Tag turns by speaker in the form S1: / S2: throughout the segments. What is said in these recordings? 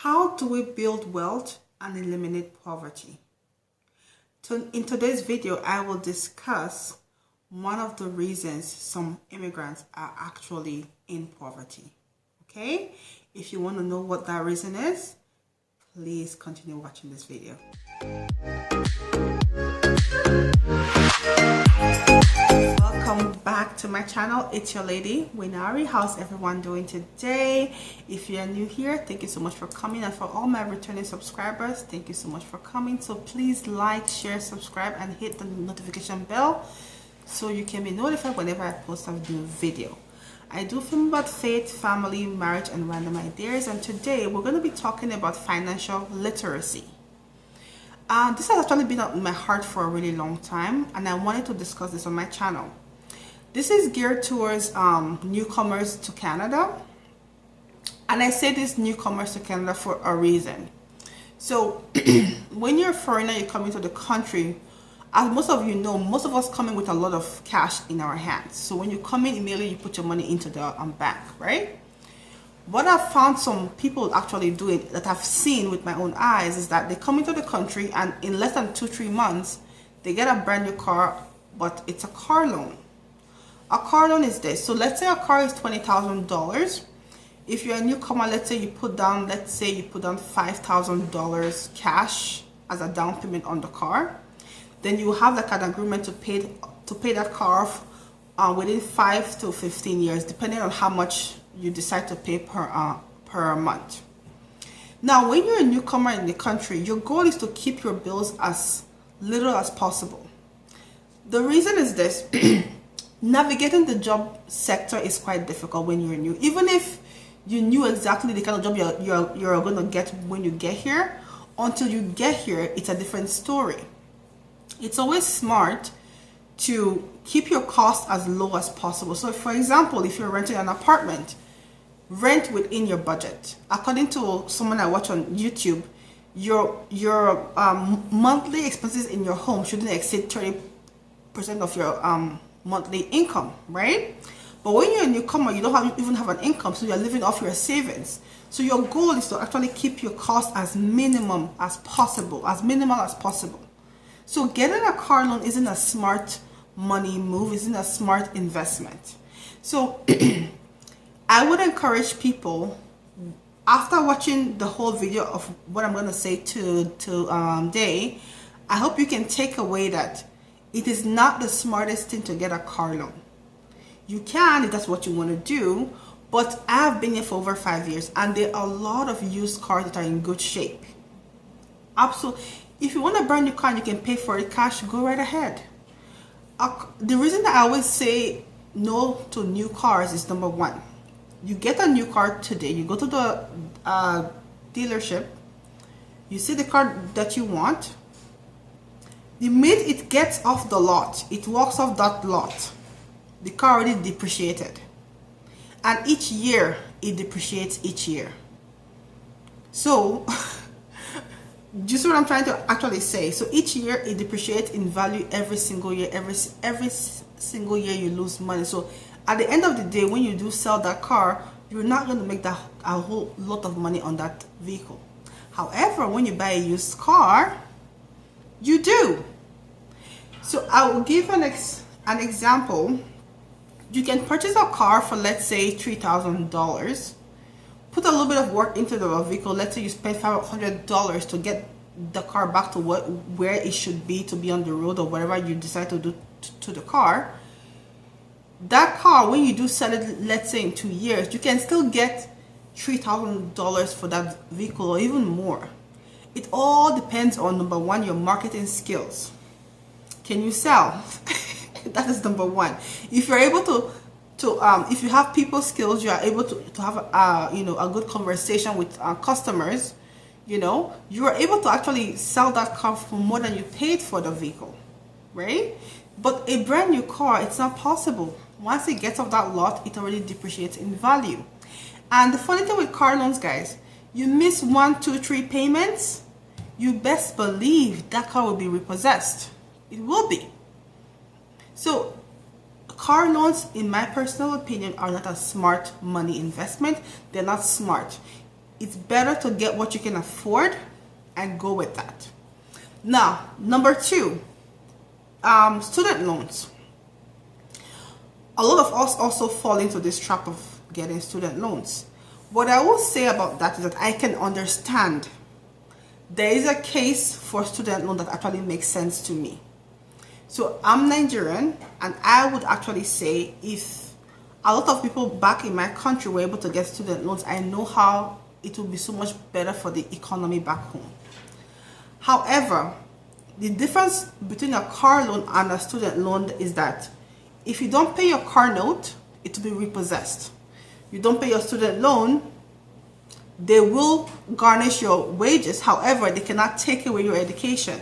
S1: How do we build wealth and eliminate poverty? In today's video, I will discuss one of the reasons some immigrants are actually in poverty. Okay? If you want to know what that reason is, please continue watching this video. Welcome back to my channel. It's your lady Win Ari. How's everyone doing today? If you're new here, thank you so much for coming, and for all my returning subscribers, thank you so much for coming. So please like, share, subscribe, and hit the notification bell so you can be notified whenever I post a new video. I do film about faith, family, marriage, and random ideas, and today we're going to be talking about financial literacy. This has actually been on my heart for a really long time, and I wanted to discuss this on my channel. This is geared towards newcomers to Canada, and I say this newcomers to Canada for a reason. So when you're a foreigner, you come into the country, as most of you know, most of us come in with a lot of cash in our hands. So when you come in, immediately you put your money into the bank, right? What I've found some people actually doing, that I've seen with my own eyes, is that they come into the country and in less than 2-3 months, they get a brand new car, but it's a car loan. A car loan is this. So let's say a car is $20,000. If you're a newcomer, let's say you put down $5,000 cash as a down payment on the car. Then you have like an agreement to pay that car off within 5 to 15 years, depending on how much you decide to pay per month. Now, when you're a newcomer in the country, your goal is to keep your bills as little as possible. The reason is this: navigating the job sector is quite difficult when you're new. Even if you knew exactly the kind of job you're going to get when you get here, until you get here, it's a different story. It's always smart to keep your costs as low as possible. So for example, if you're renting an apartment, rent within your budget. According to someone I watch on YouTube, your monthly expenses in your home shouldn't exceed 30% of your monthly income, right? But when you're a newcomer, you don't even have an income, so you're living off your savings. So your goal is to actually keep your costs as minimal as possible. So getting a car loan isn't a smart money move, isn't a smart investment. So I would encourage people, after watching the whole video of what I'm going to say today, I hope you can take away that it is not the smartest thing to get a car loan. You can, if that's what you want to do, but I've been here for over 5 years, and there are a lot of used cars that are in good shape. Absolutely. If you want a brand new car and you can pay for it cash, go right ahead. The reason that I always say no to new cars is, number one, you get a new car today, you go to the dealership, you see the car that you want. The minute it gets off the lot, it walks off that lot, the car already depreciated. And each year, it depreciates each year. So, do you see what I'm trying to actually say? So each year it depreciates in value every single year. Every single year you lose money. So at the end of the day, when you do sell that car, you're not going to make a whole lot of money on that vehicle. However, when you buy a used car, you do. So I will give an example. You can purchase a car for, let's say, $3,000. Put a little bit of work into the vehicle. Let's say you spend $500 to get the car back to where it should be to be on the road, or whatever you decide to do to the car. That car, when you do sell it, let's say in 2 years, you can still get $3,000 for that vehicle, or even more. It all depends on, number one, your marketing skills. Can you sell? That is number one. If you're able to if you have people skills, you are able to have a good conversation with customers. You are able to actually sell that car for more than you paid for the vehicle, right? But a brand new car, it's not possible. Once it gets off that lot, it already depreciates in value. And the funny thing with car loans, guys, you miss 1, 2, 3 payments, you best believe that car will be repossessed. It will be. So car loans, in my personal opinion, are not a smart money investment. They're not smart. it's better to get what you can afford and go with that. Now, number 2, student loans. A lot of us also fall into this trap of getting student loans. What I will say about that is that I can understand. There is a case for student loan that actually makes sense to me. So I'm Nigerian, and I would actually say if a lot of people back in my country were able to get student loans, I know how it would be so much better for the economy back home. However, the difference between a car loan and a student loan is that if you don't pay your car note, it will be repossessed. You don't pay your student loan, they will garnish your wages. However, they cannot take away your education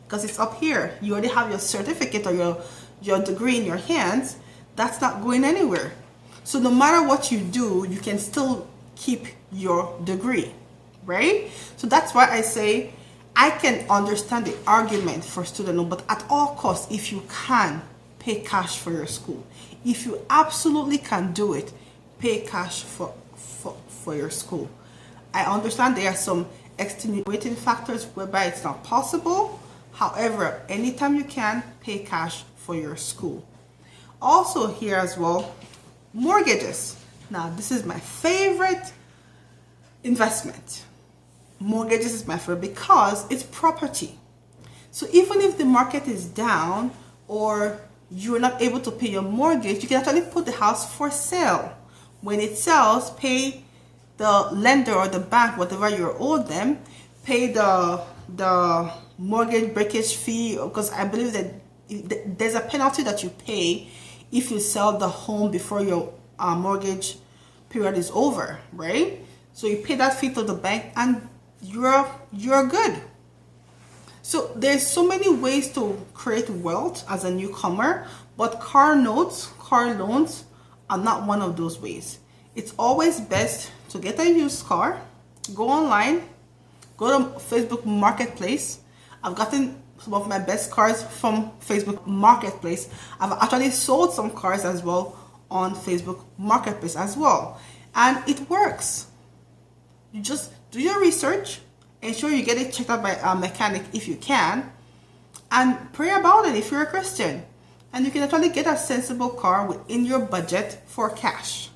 S1: because it's up here. You already have your certificate or your degree in your hands. That's not going anywhere. So no matter what you do, you can still keep your degree, right? So that's why I say I can understand the argument for student loan, but at all costs, if you can, pay cash for your school. If you absolutely can do it, pay cash for your school. I understand there are some extenuating factors whereby it's not possible. However, anytime you can, pay cash for your school. Also here as well, mortgages. Now, this is my favorite investment. Mortgages is my favorite because it's property. So even if the market is down or you're not able to pay your mortgage, you can actually put the house for sale. When it sells, pay the lender or the bank whatever you're owed them, pay the mortgage breakage fee, because I believe that there's a penalty that you pay if you sell the home before your mortgage period is over, right? So you pay that fee to the bank and you're good. So there's so many ways to create wealth as a newcomer, but car loans are not one of those ways. It's always best to get a used car, go online, go to Facebook Marketplace. I've gotten some of my best cars from Facebook Marketplace. I've actually sold some cars as well on Facebook Marketplace as well. And it works. You just do your research, ensure you get it checked out by a mechanic if you can, and pray about it if you're a Christian. And you can actually get a sensible car within your budget for cash.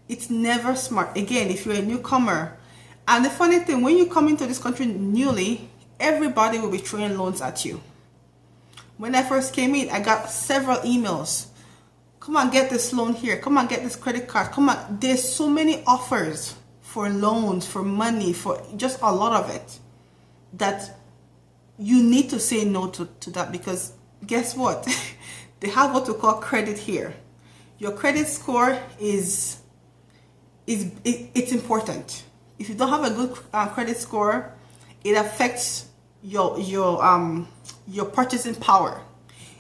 S1: It's never smart. Again, if you're a newcomer, and the funny thing, when you come into this country newly, everybody will be throwing loans at you. When I first came in, I got several emails. Come on, get this loan here. Come on, get this credit card. Come on. There's so many offers for loans, for money, for just a lot of it, that you need to say no to that, because guess what? They have what we call credit here. Your credit score is important. If you don't have a good credit score, it affects your purchasing power.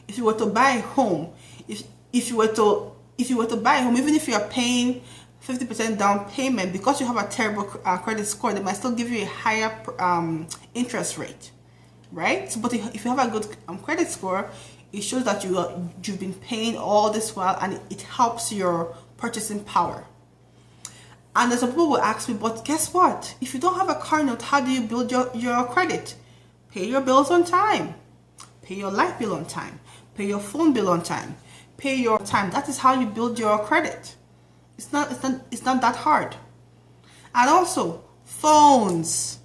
S1: If you were to buy a home, if you were to buy a home, even if you are paying 50% down payment, because you have a terrible credit score, they might still give you a higher interest rate, right? So, but if you have a good credit score, it shows that you've been paying all this while, and it helps your purchasing power. And some people will ask me, but guess what? If you don't have a car note, how do you build your credit? Pay your bills on time. Pay your light bill on time. Pay your phone bill on time. Pay your time. That is how you build your credit. It's not that hard. And also, phones.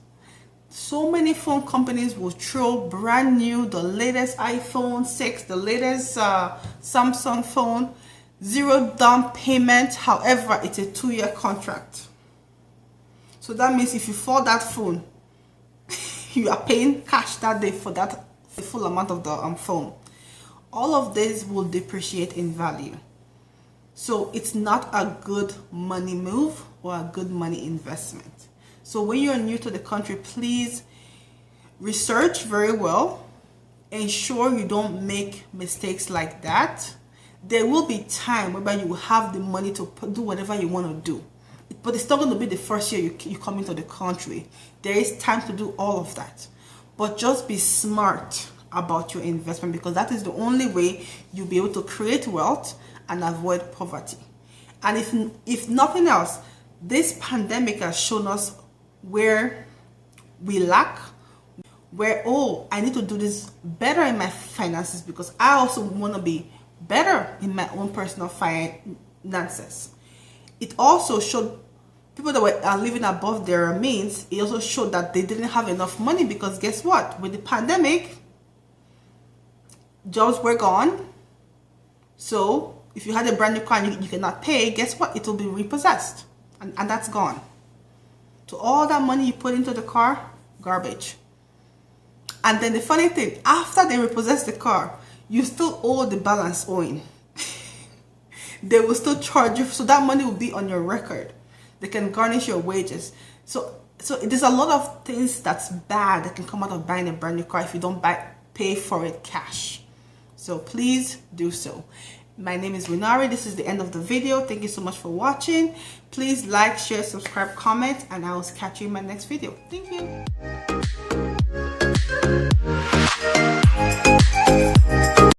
S1: So many phone companies will throw brand new, the latest iPhone 6, the latest Samsung phone, 0 down payment. However, it's a 2-year contract. So that means if you fall that phone, you are paying cash that day for the full amount of the phone. All of this will depreciate in value. So it's not a good money move or a good money investment. So when you're new to the country, please research very well. Ensure you don't make mistakes like that. There will be time whereby you will have the money to do whatever you want to do. But it's not going to be the first year you come into the country. There is time to do all of that. But just be smart about your investment, because that is the only way you'll be able to create wealth and avoid poverty. And if nothing else, this pandemic has shown us where we lack, where, oh, I need to do this better in my finances because I also want to be better in my own personal finances. It also showed people that were living above their means. It also showed that they didn't have enough money because guess what? With the pandemic, jobs were gone. So if you had a brand new car and you cannot pay, guess what? It will be repossessed, and that's gone. So all that money you put into the car, garbage. And then the funny thing, after they repossess the car, you still owe the balance owing. They will still charge you, so that money will be on your record. They can garnish your wages. So there's a lot of things that's bad that can come out of buying a brand new car if you don't pay for it cash. So please do so. My name is Win Ari. This is the end of the video. Thank you so much for watching. Please like, share, subscribe, comment, and I will catch you in my next video. Thank you.